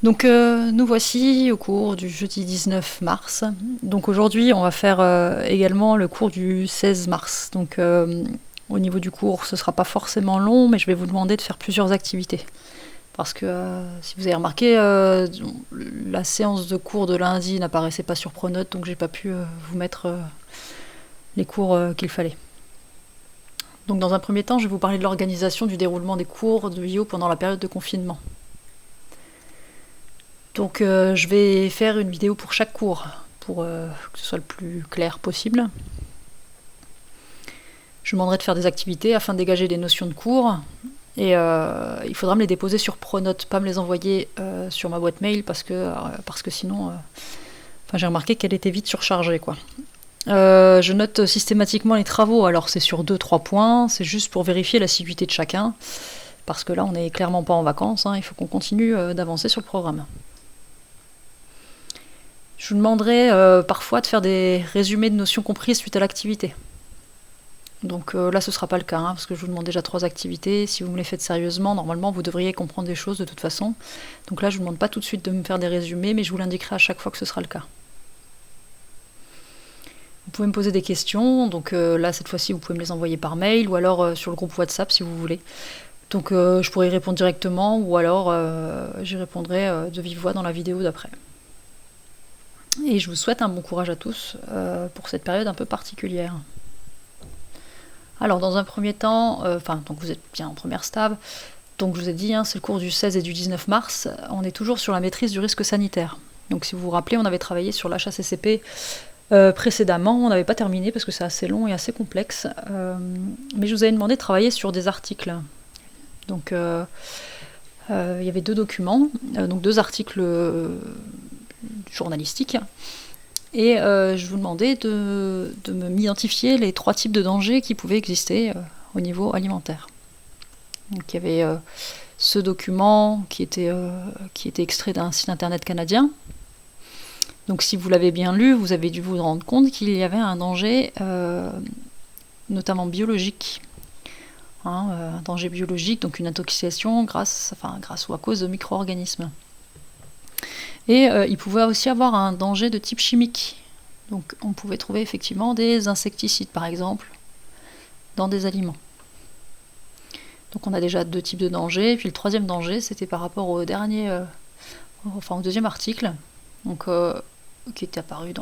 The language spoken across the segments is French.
Donc nous voici au cours du jeudi 19 mars. Donc aujourd'hui on va faire également le cours du 16 mars. Donc au niveau du cours ce sera pas forcément long, mais je vais vous demander de faire plusieurs activités. Parce que si vous avez remarqué, la séance de cours de lundi n'apparaissait pas sur Pronote, donc j'ai pas pu vous mettre les cours qu'il fallait. Donc dans un premier temps, je vais vous parler de l'organisation du déroulement des cours de IO pendant la période de confinement. Donc je vais faire une vidéo pour chaque cours, pour que ce soit le plus clair possible. Je vous demanderai de faire des activités afin de dégager des notions de cours. Et il faudra me les déposer sur Pronote, pas me les envoyer sur ma boîte mail, parce que sinon, j'ai remarqué qu'elle était vite surchargée, quoi. Je note systématiquement les travaux, alors c'est sur 2-3 points, c'est juste pour vérifier l'assiduité de chacun, parce que là on n'est clairement pas en vacances, il faut qu'on continue d'avancer sur le programme. Je vous demanderai parfois de faire des résumés de notions comprises suite à l'activité. Donc là ce sera pas le cas, parce que je vous demande déjà 3 activités. Si vous me les faites sérieusement, normalement vous devriez comprendre des choses de toute façon. Donc là je vous demande pas tout de suite de me faire des résumés, mais je vous l'indiquerai à chaque fois que ce sera le cas. Vous pouvez me poser des questions, donc là cette fois-ci vous pouvez me les envoyer par mail ou alors sur le groupe WhatsApp si vous voulez. Donc je pourrai y répondre directement ou alors j'y répondrai de vive voix dans la vidéo d'après. Et je vous souhaite un bon courage à tous pour cette période un peu particulière. Alors dans un premier temps, donc vous êtes bien en première stab, donc je vous ai dit, c'est le cours du 16 et du 19 mars, on est toujours sur la maîtrise du risque sanitaire. Donc si vous vous rappelez, on avait travaillé sur l'HACCP précédemment, on n'avait pas terminé parce que c'est assez long et assez complexe, mais je vous avais demandé de travailler sur des articles. Donc il y avait 2 documents, donc 2 articles journalistiques, et je vous demandais de m'identifier les 3 types de dangers qui pouvaient exister au niveau alimentaire. Donc il y avait ce document qui était extrait d'un site internet canadien. Donc si vous l'avez bien lu, vous avez dû vous rendre compte qu'il y avait un danger notamment biologique. Un danger biologique, donc une intoxication grâce ou à cause de micro-organismes. Et il pouvait aussi avoir un danger de type chimique. Donc on pouvait trouver effectivement des insecticides par exemple dans des aliments. Donc on a déjà 2 types de dangers. Et puis le 3e danger, c'était par rapport au au 2e article, donc qui était apparu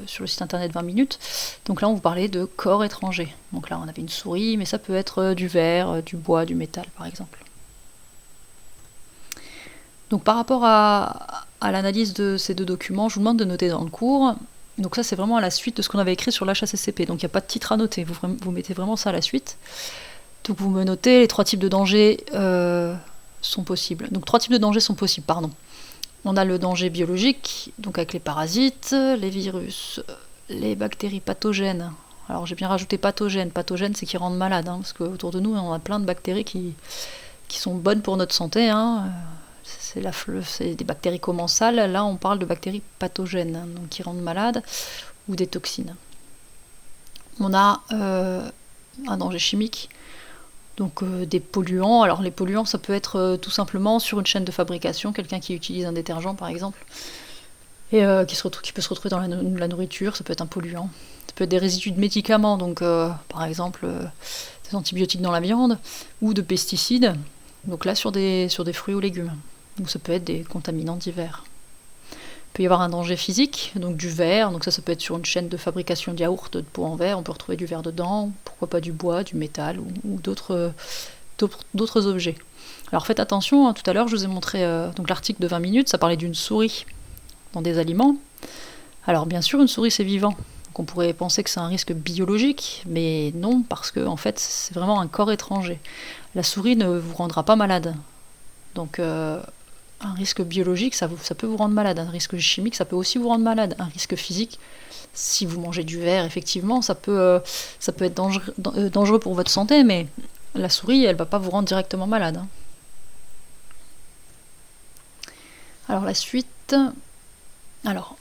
sur le site internet 20 minutes. Donc là on vous parlait de corps étrangers. Donc là on avait une souris, mais ça peut être du verre, du bois, du métal par exemple. Donc par rapport à l'analyse de ces 2 documents, je vous demande de noter dans le cours. Donc ça c'est vraiment à la suite de ce qu'on avait écrit sur l'HACCP, donc il n'y a pas de titre à noter, vous mettez vraiment ça à la suite. Donc vous me notez, les 3 types de dangers sont possibles. Donc 3 types de dangers sont possibles, pardon. On a le danger biologique, donc avec les parasites, les virus, les bactéries pathogènes. Alors j'ai bien rajouté pathogènes. Pathogènes, c'est qui rendent malade, parce qu'autour de nous, on a plein de bactéries qui sont bonnes pour notre santé. C'est des bactéries commensales. Là, on parle de bactéries pathogènes, donc qui rendent malade, ou des toxines. On a un danger chimique. Donc des polluants. Alors les polluants, ça peut être tout simplement sur une chaîne de fabrication, quelqu'un qui utilise un détergent par exemple, et qui peut se retrouver dans la nourriture, ça peut être un polluant. Ça peut être des résidus de médicaments, donc par exemple des antibiotiques dans la viande, ou de pesticides, donc là sur des fruits ou légumes. Donc ça peut être des contaminants divers. Il peut y avoir un danger physique, donc du verre, donc ça peut être sur une chaîne de fabrication de yaourt de pot en verre, on peut retrouver du verre dedans, pourquoi pas du bois, du métal ou d'autres objets. Alors faites attention, tout à l'heure je vous ai montré donc l'article de 20 minutes, ça parlait d'une souris dans des aliments. Alors bien sûr une souris c'est vivant, donc on pourrait penser que c'est un risque biologique, mais non, parce que en fait c'est vraiment un corps étranger. La souris ne vous rendra pas malade, donc un risque biologique, ça peut vous rendre malade. Un risque chimique, ça peut aussi vous rendre malade. Un risque physique, si vous mangez du verre, effectivement, ça peut être dangereux pour votre santé, mais la souris, elle va pas vous rendre directement malade. Alors la suite... Alors,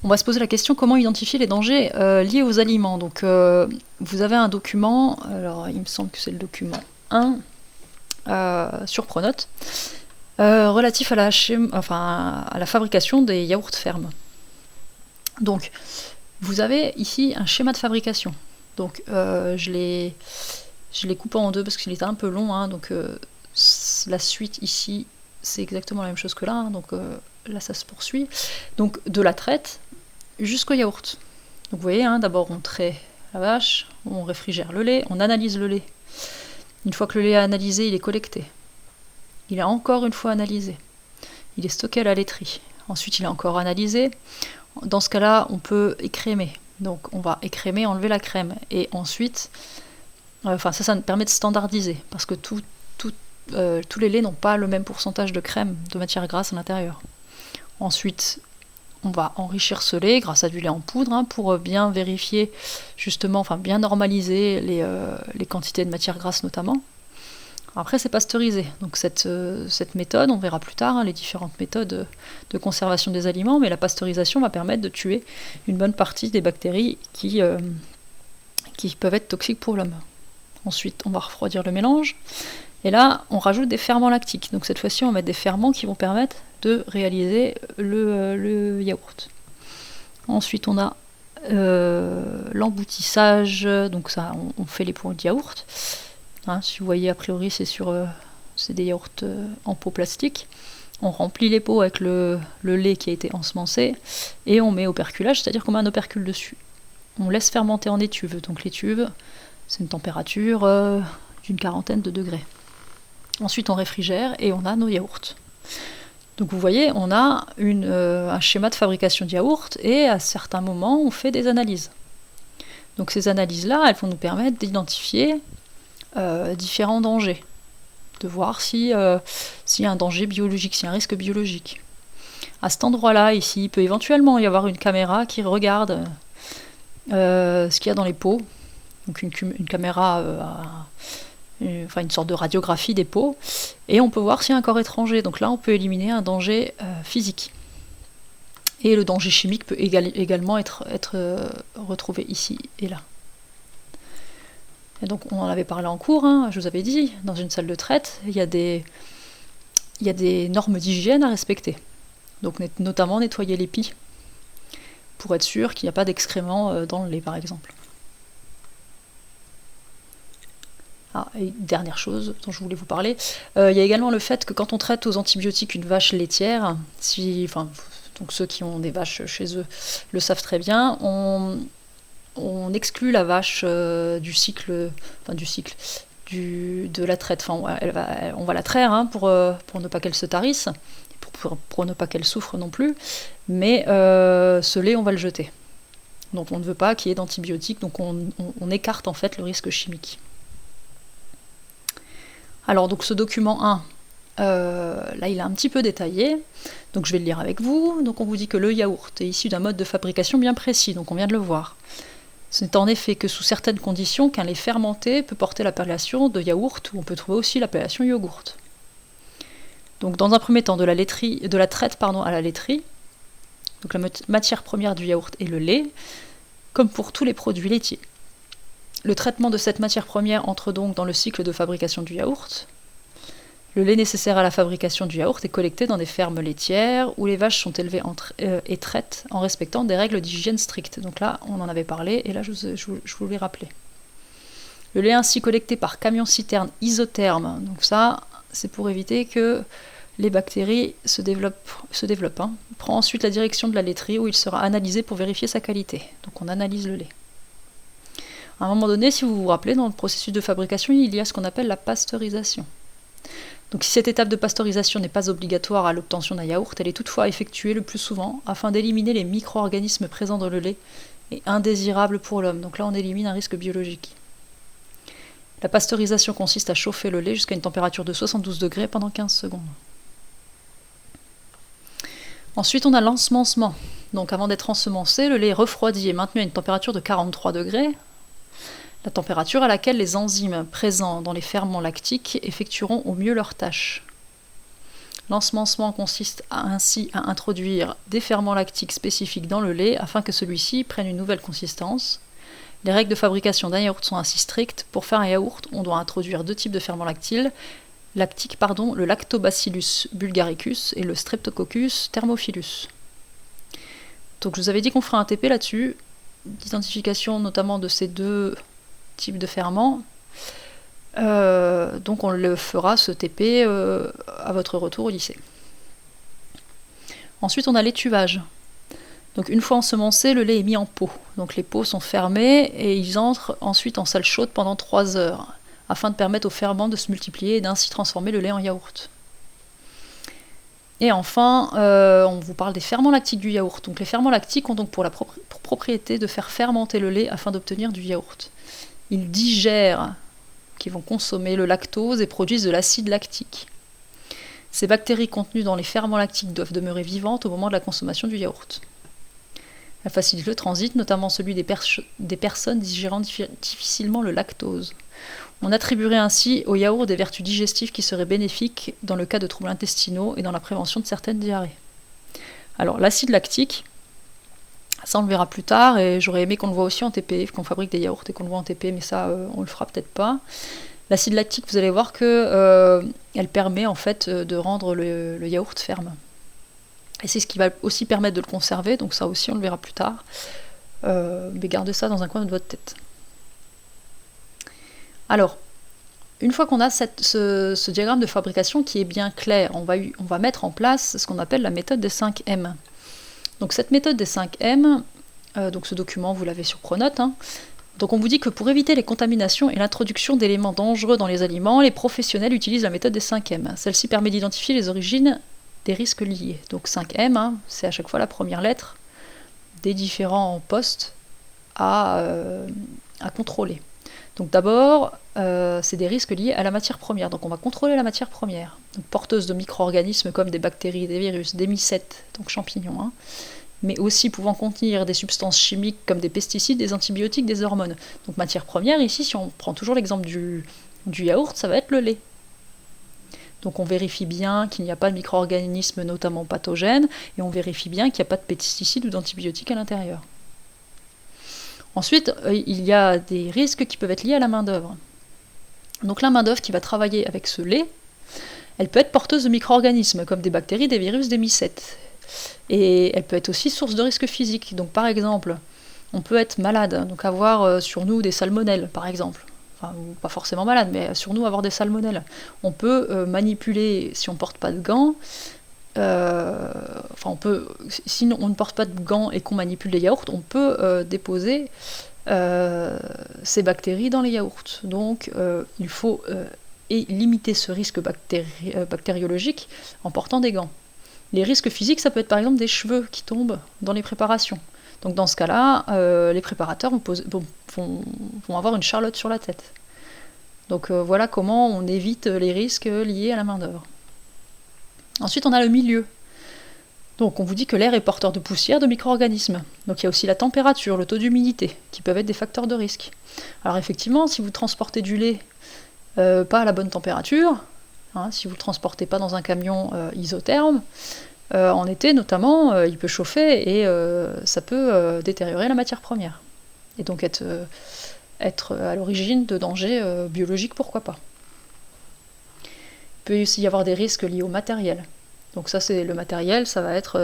on va se poser la question comment identifier les dangers liés aux aliments. Donc, vous avez un document, alors il me semble que c'est le document 1 sur Pronote. relatif à la fabrication des yaourts fermes. Donc, vous avez ici un schéma de fabrication. Donc, je l'ai coupé en deux parce qu'il était un peu long. Hein, donc, la suite ici, c'est exactement la même chose que là. Hein, donc, là, ça se poursuit. Donc, de la traite jusqu'au yaourt. Donc, vous voyez, hein, d'abord, on trait la vache, on réfrigère le lait, on analyse le lait. Une fois que le lait est analysé, il est collecté. Il est encore une fois analysé. Il est stocké à la laiterie. Ensuite, il est encore analysé. Dans ce cas-là, on peut écrémer. Donc, on va écrémer, enlever la crème. Et ensuite, ça nous permet de standardiser. Parce que tous les laits n'ont pas le même pourcentage de crème, de matière grasse à l'intérieur. Ensuite, on va enrichir ce lait grâce à du lait en poudre hein, pour bien vérifier, justement, bien normaliser les quantités de matière grasse notamment. Après, c'est pasteurisé. Donc cette méthode, on verra plus tard les différentes méthodes de conservation des aliments, mais la pasteurisation va permettre de tuer une bonne partie des bactéries qui peuvent être toxiques pour l'homme. Ensuite, on va refroidir le mélange. Et là, on rajoute des ferments lactiques. Donc cette fois-ci, on va mettre des ferments qui vont permettre de réaliser le yaourt. Ensuite, on a l'emboutissage. Donc ça, on fait les pots de yaourt. Hein, si vous voyez, a priori, c'est des yaourts en pot plastique. On remplit les pots avec le lait qui a été ensemencé et on met au perculage, c'est-à-dire qu'on met un opercule dessus. On laisse fermenter en étuve. Donc l'étuve, c'est une température d'une 40aine de degrés. Ensuite, on réfrigère et on a nos yaourts. Donc vous voyez, on a un schéma de fabrication de yaourt et à certains moments, on fait des analyses. Donc ces analyses-là, elles vont nous permettre d'identifier différents dangers, de voir s'il y a un danger biologique, s'il y a un risque biologique. À cet endroit-là, ici, il peut éventuellement y avoir une caméra qui regarde ce qu'il y a dans les pots, donc une caméra, une sorte de radiographie des pots, et on peut voir s'il y a un corps étranger. Donc là, on peut éliminer un danger physique. Et le danger chimique peut également être retrouvé ici et là. Et donc on en avait parlé en cours, hein, je vous avais dit, dans une salle de traite, il y a des normes d'hygiène à respecter. Donc notamment nettoyer les pies, pour être sûr qu'il n'y a pas d'excréments dans le lait par exemple. Et dernière chose dont je voulais vous parler, il y a également le fait que quand on traite aux antibiotiques une vache laitière, donc ceux qui ont des vaches chez eux le savent très bien, on exclut la vache de la traite. On va la traire hein, pour ne pas qu'elle se tarisse, pour ne pas qu'elle souffre non plus, mais ce lait, on va le jeter. Donc on ne veut pas qu'il y ait d'antibiotiques, donc on écarte en fait le risque chimique. Alors donc ce document 1, là il est un petit peu détaillé, donc je vais le lire avec vous. Donc on vous dit que le yaourt est issu d'un mode de fabrication bien précis, donc on vient de le voir. Ce n'est en effet que sous certaines conditions qu'un lait fermenté peut porter l'appellation de yaourt, ou on peut trouver aussi l'appellation yogourt. Donc dans un premier temps, de la traite à la laiterie, donc la matière première du yaourt est le lait, comme pour tous les produits laitiers. Le traitement de cette matière première entre donc dans le cycle de fabrication du yaourt. Le lait nécessaire à la fabrication du yaourt est collecté dans des fermes laitières où les vaches sont élevées et traites en respectant des règles d'hygiène strictes. Donc là, on en avait parlé et là, je vous l'ai rappelé. Le lait ainsi collecté par camion-citerne isotherme, donc ça, c'est pour éviter que les bactéries se développent. Prend ensuite la direction de la laiterie où il sera analysé pour vérifier sa qualité. Donc on analyse le lait. À un moment donné, si vous vous rappelez, dans le processus de fabrication, il y a ce qu'on appelle la pasteurisation. Donc si cette étape de pasteurisation n'est pas obligatoire à l'obtention d'un yaourt, elle est toutefois effectuée le plus souvent afin d'éliminer les micro-organismes présents dans le lait et indésirables pour l'homme. Donc là, on élimine un risque biologique. La pasteurisation consiste à chauffer le lait jusqu'à une température de 72 degrés pendant 15 secondes. Ensuite, on a l'ensemencement. Donc avant d'être ensemencé, le lait est refroidi et maintenu à une température de 43 degrés, la température à laquelle les enzymes présents dans les ferments lactiques effectueront au mieux leur tâche. L'ensemencement consiste ainsi à introduire des ferments lactiques spécifiques dans le lait afin que celui-ci prenne une nouvelle consistance. Les règles de fabrication d'un yaourt sont ainsi strictes. Pour faire un yaourt, on doit introduire 2 types de ferments lactiles, le Lactobacillus bulgaricus et le Streptococcus thermophilus. Donc je vous avais dit qu'on ferait un TP là-dessus, d'identification notamment de ces deux types de ferments. Donc on le fera ce TP à votre retour au lycée. Ensuite on a l'étuvage. Donc une fois ensemencé, le lait est mis en pot. Donc les pots sont fermés et ils entrent ensuite en salle chaude pendant 3 heures, afin de permettre aux ferments de se multiplier et d'ainsi transformer le lait en yaourt. Et enfin, on vous parle des ferments lactiques du yaourt. Donc les ferments lactiques ont donc pour propriété de faire fermenter le lait afin d'obtenir du yaourt. Ils digèrent, qui vont consommer le lactose et produisent de l'acide lactique. Ces bactéries contenues dans les ferments lactiques doivent demeurer vivantes au moment de la consommation du yaourt. Elles facilitent le transit, notamment celui des personnes digérant difficilement le lactose. On attribuerait ainsi au yaourt des vertus digestives qui seraient bénéfiques dans le cas de troubles intestinaux et dans la prévention de certaines diarrhées. Alors l'acide lactique, ça on le verra plus tard, et j'aurais aimé qu'on le voit aussi en TP, qu'on fabrique des yaourts et qu'on le voit en TP, mais ça on le fera peut-être pas. L'acide lactique, vous allez voir que elle permet en fait de rendre le yaourt ferme. Et c'est ce qui va aussi permettre de le conserver, donc ça aussi on le verra plus tard. Mais gardez ça dans un coin de votre tête. Alors, une fois qu'on a ce diagramme de fabrication qui est bien clair, on va mettre en place ce qu'on appelle la méthode des 5 M. Donc cette méthode des 5 M, donc ce document vous l'avez sur Pronote, hein. Donc on vous dit que pour éviter les contaminations et l'introduction d'éléments dangereux dans les aliments, les professionnels utilisent la méthode des 5 M. Celle-ci permet d'identifier les origines des risques liés. Donc 5 M, hein, c'est à chaque fois la première lettre des différents postes à contrôler. Donc d'abord, c'est des risques liés à la matière première. Donc on va contrôler la matière première, donc porteuse de micro-organismes comme des bactéries, des virus, des mycètes, donc champignons, hein, mais aussi pouvant contenir des substances chimiques comme des pesticides, des antibiotiques, des hormones. Donc matière première, ici, si on prend toujours l'exemple du yaourt, ça va être le lait. Donc on vérifie bien qu'il n'y a pas de micro-organismes notamment pathogènes, et on vérifie bien qu'il n'y a pas de pesticides ou d'antibiotiques à l'intérieur. Ensuite, il y a des risques qui peuvent être liés à la main-d'œuvre. Donc la main-d'œuvre qui va travailler avec ce lait, elle peut être porteuse de micro-organismes, comme des bactéries, des virus, des mycètes. Et elle peut être aussi source de risques physiques. Donc par exemple, on peut être malade, donc avoir sur nous des salmonelles, par exemple. Enfin, ou pas forcément malade, mais sur nous avoir des salmonelles. On peut manipuler, si on ne porte pas de gants, si on ne porte pas de gants et qu'on manipule les yaourts, on peut déposer ces bactéries dans les yaourts. Donc il faut limiter ce risque bactériologique en portant des gants. Les risques physiques, ça peut être par exemple des cheveux qui tombent dans les préparations. Donc dans ce cas-là, les préparateurs vont avoir une charlotte sur la tête. Donc voilà comment on évite les risques liés à la main-d'œuvre. Ensuite, on a le milieu. Donc on vous dit que l'air est porteur de poussière, de micro-organismes. Donc il y a aussi la température, le taux d'humidité, qui peuvent être des facteurs de risque. Alors effectivement, si vous transportez du lait pas à la bonne température, hein, si vous ne le transportez pas dans un camion isotherme, en été notamment, il peut chauffer et ça peut détériorer la matière première. Et donc être à l'origine de dangers biologiques, pourquoi pas. Il peut aussi y avoir des risques liés au matériel. Donc ça, c'est le matériel, ça va être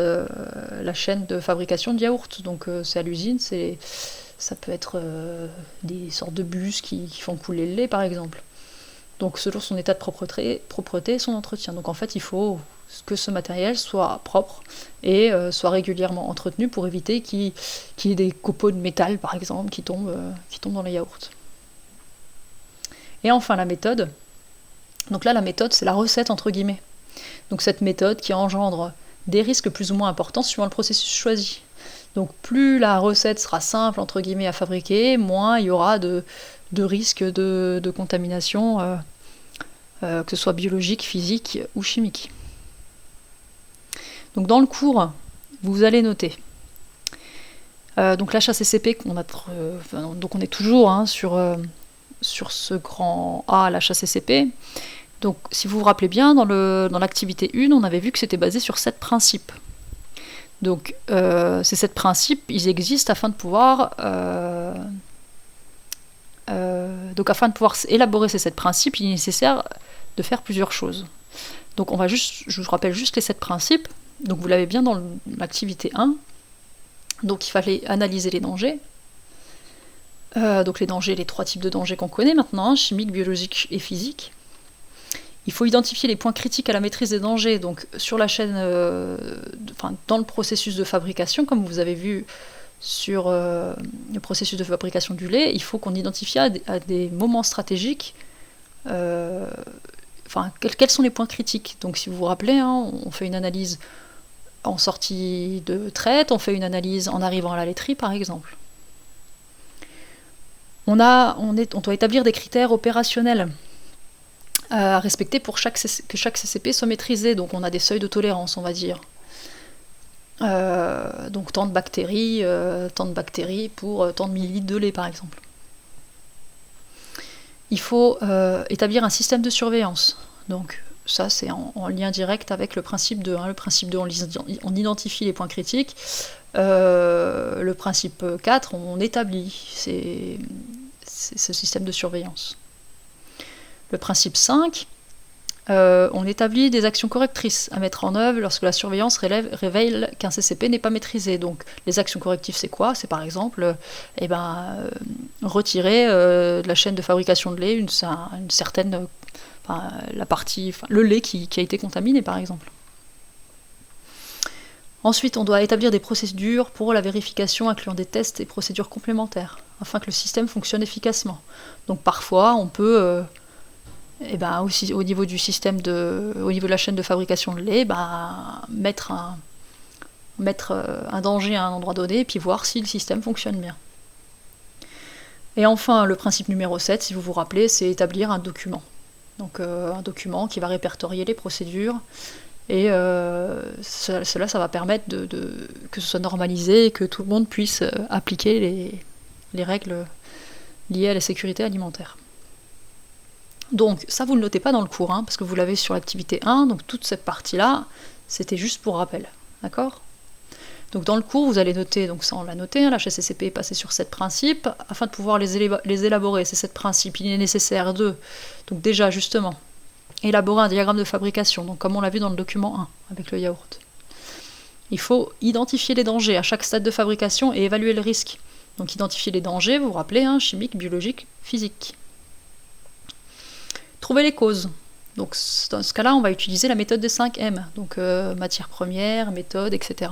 la chaîne de fabrication de yaourts. Donc c'est à l'usine, ça peut être des sortes de bus qui font couler le lait, par exemple. Donc selon son état de propreté et son entretien. Donc en fait, il faut que ce matériel soit propre et soit régulièrement entretenu pour éviter qu'il y ait des copeaux de métal, par exemple, qui tombent dans les yaourts. Et enfin, la méthode. Donc là, la méthode, c'est la recette, entre guillemets. Donc cette méthode qui engendre des risques plus ou moins importants suivant le processus choisi. Donc plus la recette sera simple, entre guillemets, à fabriquer, moins il y aura de risques de contamination, que ce soit biologique, physique ou chimique. Donc dans le cours, vous allez noter. Donc l'HACCP, donc on est toujours sur ce grand A, l'HACCP. Donc si vous vous rappelez bien, dans l'activité 1, on avait vu que c'était basé sur 7 principes. Donc ces 7 principes, ils existent afin de pouvoir élaborer ces 7 principes, il est nécessaire de faire plusieurs choses. Donc je vous rappelle juste les 7 principes. Donc vous l'avez bien dans l'activité 1. Donc il fallait analyser les dangers. Donc les dangers, les 3 types de dangers qu'on connaît maintenant, chimique, biologique et physique. Il faut identifier les points critiques à la maîtrise des dangers, donc sur la chaîne, dans le processus de fabrication, comme vous avez vu sur le processus de fabrication du lait, il faut qu'on identifie à des moments stratégiques, quels sont les points critiques. Donc si vous vous rappelez, on fait une analyse en sortie de traite, on fait une analyse en arrivant à la laiterie par exemple. On doit établir des critères opérationnels à respecter pour que chaque CCP soit maîtrisé. Donc on a des seuils de tolérance, on va dire. Donc tant de bactéries pour tant de millilitres de lait, par exemple. Il faut établir un système de surveillance. Donc ça, c'est en lien direct avec le principe 2. Le principe 2, on identifie les points critiques. Le principe 4, on établit ce système de surveillance. Le principe 5, on établit des actions correctrices à mettre en œuvre lorsque la surveillance révèle qu'un CCP n'est pas maîtrisé. Donc les actions correctives, c'est quoi? C'est par exemple retirer de la chaîne de fabrication de lait une certaine le lait qui a été contaminé par exemple. Ensuite, on doit établir des procédures pour la vérification incluant des tests et procédures complémentaires afin que le système fonctionne efficacement. Donc parfois, on peut aussi au niveau du système au niveau de la chaîne de fabrication de lait, mettre un danger à un endroit donné et puis voir si le système fonctionne bien. Et enfin, le principe numéro 7, si vous vous rappelez, c'est établir un document. Donc un document qui va répertorier les procédures et cela, ça va permettre que ce soit normalisé et que tout le monde puisse appliquer les règles liées à la sécurité alimentaire. Donc ça, vous ne le notez pas dans le cours, parce que vous l'avez sur l'activité 1, donc toute cette partie-là, c'était juste pour rappel, d'accord ? Donc dans le cours, vous allez noter, donc ça on l'a noté, la HACCP est passée sur 7 principes, afin de pouvoir les élaborer, ces 7 principes, il est nécessaire donc déjà justement, élaborer un diagramme de fabrication, donc comme on l'a vu dans le document 1, avec le yaourt. Il faut identifier les dangers à chaque stade de fabrication et évaluer le risque. Donc identifier les dangers, vous vous rappelez, chimique, biologique, physique. Trouver les causes. Donc dans ce cas-là, on va utiliser la méthode des 5 M, donc matière première, méthode, etc.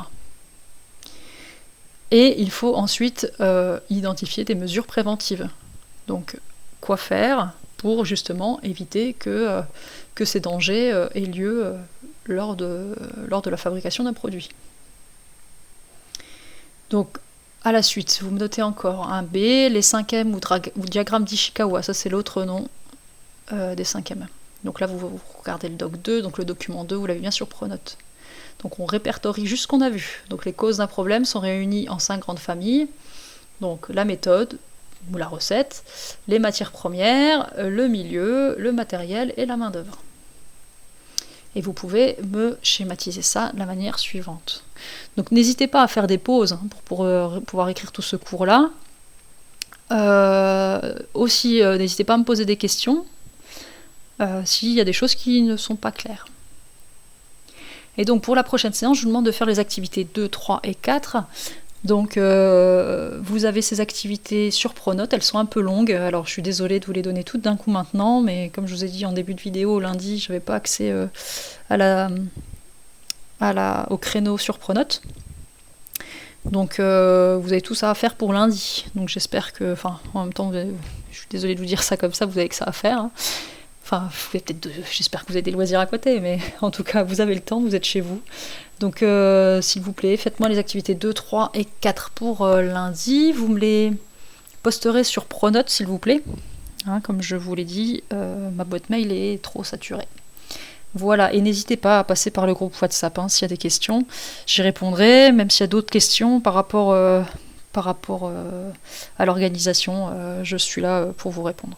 Et il faut ensuite identifier des mesures préventives. Donc quoi faire pour justement éviter que ces dangers aient lieu lors de la fabrication d'un produit. Donc à la suite, vous me notez encore un B, les 5M ou diagramme d'Ishikawa, ça c'est l'autre nom des 5M. Donc là vous regardez le doc 2, donc le document 2, vous l'avez bien sur Pronote. Donc on répertorie juste ce qu'on a vu. Donc les causes d'un problème sont réunies en 5 grandes familles. Donc la méthode ou la recette, les matières premières, le milieu, le matériel et la main-d'œuvre. Et vous pouvez me schématiser ça de la manière suivante. Donc n'hésitez pas à faire des pauses pour pouvoir écrire tout ce cours-là. Aussi, n'hésitez pas à me poser des questions s'il y a des choses qui ne sont pas claires. Et donc pour la prochaine séance, je vous demande de faire les activités 2, 3 et 4. Donc vous avez ces activités sur Pronote, elles sont un peu longues, alors je suis désolée de vous les donner toutes d'un coup maintenant, mais comme je vous ai dit en début de vidéo, lundi, je n'avais pas accès au créneau sur Pronote. Donc vous avez tout ça à faire pour lundi. Donc j'espère que, en même temps, je suis désolée de vous dire ça comme ça, vous avez que ça à faire. J'espère que vous avez des loisirs à côté, mais en tout cas, vous avez le temps, vous êtes chez vous. Donc, s'il vous plaît, faites-moi les activités 2, 3 et 4 pour lundi. Vous me les posterez sur Pronote, s'il vous plaît. Comme je vous l'ai dit, ma boîte mail est trop saturée. Voilà, et n'hésitez pas à passer par le groupe WhatsApp s'il y a des questions. J'y répondrai, même s'il y a d'autres questions par rapport à l'organisation, je suis là pour vous répondre.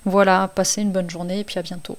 Voilà, passez une bonne journée et puis à bientôt.